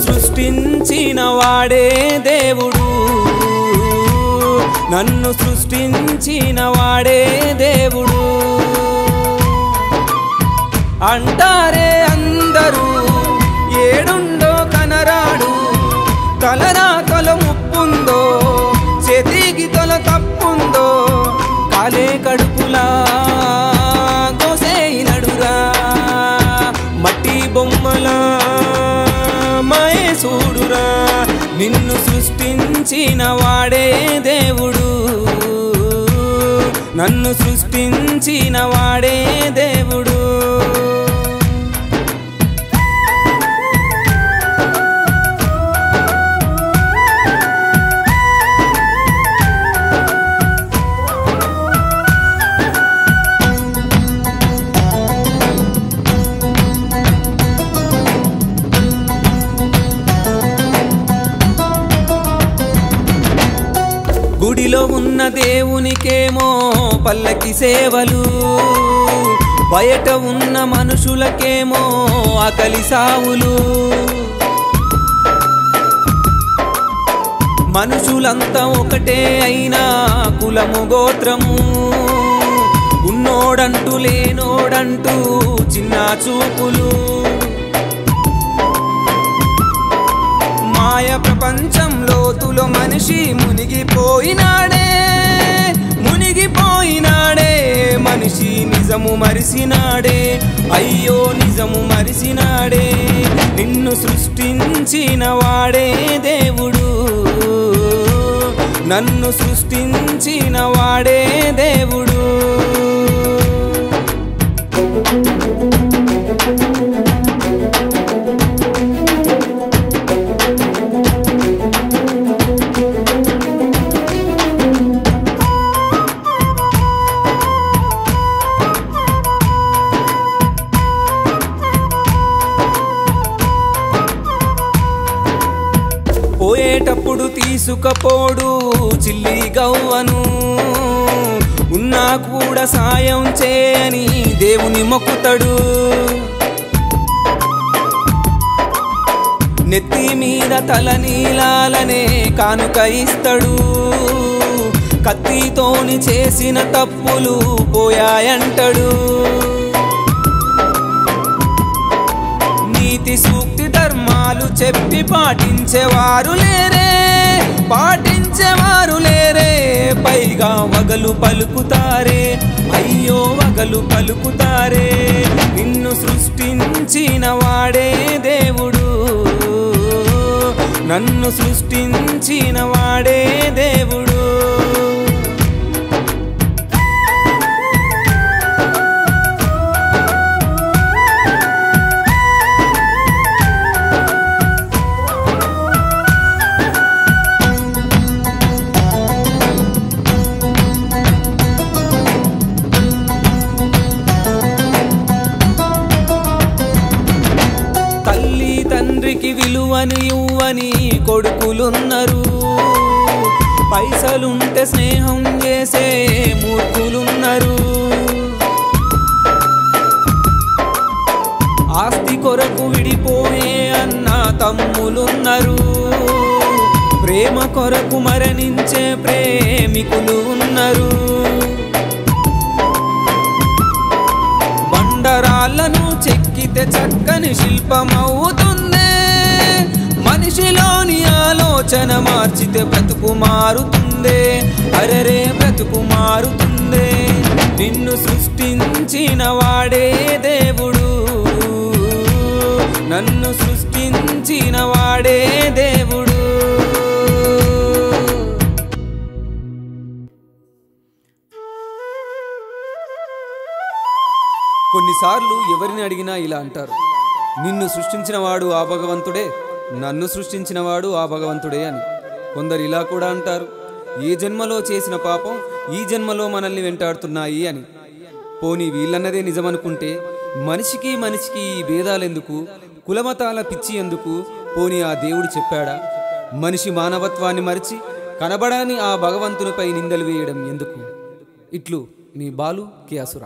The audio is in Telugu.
సృష్టించిన వాడే దేవుడు, నన్ను సృష్టించిన వాడే దేవుడు అంటారే అందరూ. ఏడుండో కనరాడు, తలరాతల ముప్పుందో, చేతికి తల తప్పుందో, కాలే కడుపులా గోసేయినడురా మట్టి బొమ్మలా చూడురా. నిన్ను సృష్టించిన వాడే దేవుడు, నన్ను సృష్టించిన వాడే దేవుడు. గుడిలో ఉన్న దేవునికేమో పల్లకి సేవలు, బయట ఉన్న మనుషులకేమో ఆకలి సావులు. మనుషులంతా ఒకటే అయినా కులము గోత్రము, ఉన్నోడంటూ లేనోడంటూ చిన్న చూపులు. మాయ ప్రపంచంలో తులో మనిషి మునిగిపోయినాడే, మునిగిపోయినాడే. మనిషి నిజము మరిసినాడే, అయ్యో నిజము మరిసినాడే. నిన్ను సృష్టించిన వాడే దేవుడు, నన్ను సృష్టించిన వాడే దేవుడు. పోయేటప్పుడు తీసుకపోడు చిల్లి గవ్వను, ఉన్నా కూడా సాయం చేయని దేవుని మొక్కుతాడు. నెత్తి మీద తల నీలాలనే కానుక ఇస్తాడు. కత్తితోని చేసిన తప్పులు పోయాయంటాడు. నీతి సూక్తి ధర్మాలు చెప్పి పాటించేవారు లేరే, పాటించేవారు లేరే. పైగా వగలు పలుకుతారే, అయ్యో వగలు పలుకుతారే. నిన్ను సృష్టించిన వాడే దేవుడు, నన్ను సృష్టించిన వాడే దేవుడు. తండ్రికి విలువని ఇవ్వని కొడుకులున్నారు, పైసలుంటే స్నేహం చేసే మూర్ఖులున్నారు. ఆస్తి కొరకు విడిపోయే అన్న తమ్ములున్నారు, ప్రేమ కొరకు మరణించే ప్రేమికులు ఉన్నారు. బండరాళ్ళను చెక్కితే చక్కని శిల్పమవుతుందే, మనిషిలోని ఆలోచన మార్చితే బ్రతుకు మారుతుందే, అరెరే బ్రతుకు మారుతుందే. నిన్ను సృష్టించిన వాడే దేవుడు, నన్ను సృష్టించిన వాడే దేవుడు. కొన్నిసార్లు ఎవరిని అడిగినా ఇలా అంటారు, నిన్ను సృష్టించినవాడు ఆ భగవంతుడే, నన్ను సృష్టించినవాడు ఆ భగవంతుడే అని. కొందరు ఇలా కూడా అంటారు, ఏ జన్మలో చేసిన పాపం ఈ జన్మలో మనల్ని వెంటాడుతున్నాయి అని. పోనీ వీళ్ళన్నదే నిజమనుకుంటే మనిషికి మనిషికి ఈ భేదాలెందుకు, కులమతాల పిచ్చి ఎందుకు? పోనీ ఆ దేవుడు చెప్పాడా? మనిషి మానవత్వాన్ని మరిచి కనబడని ఆ భగవంతునిపై నిందలు వేయడం ఎందుకు? ఇట్లు మీ బాలు కే అసుర.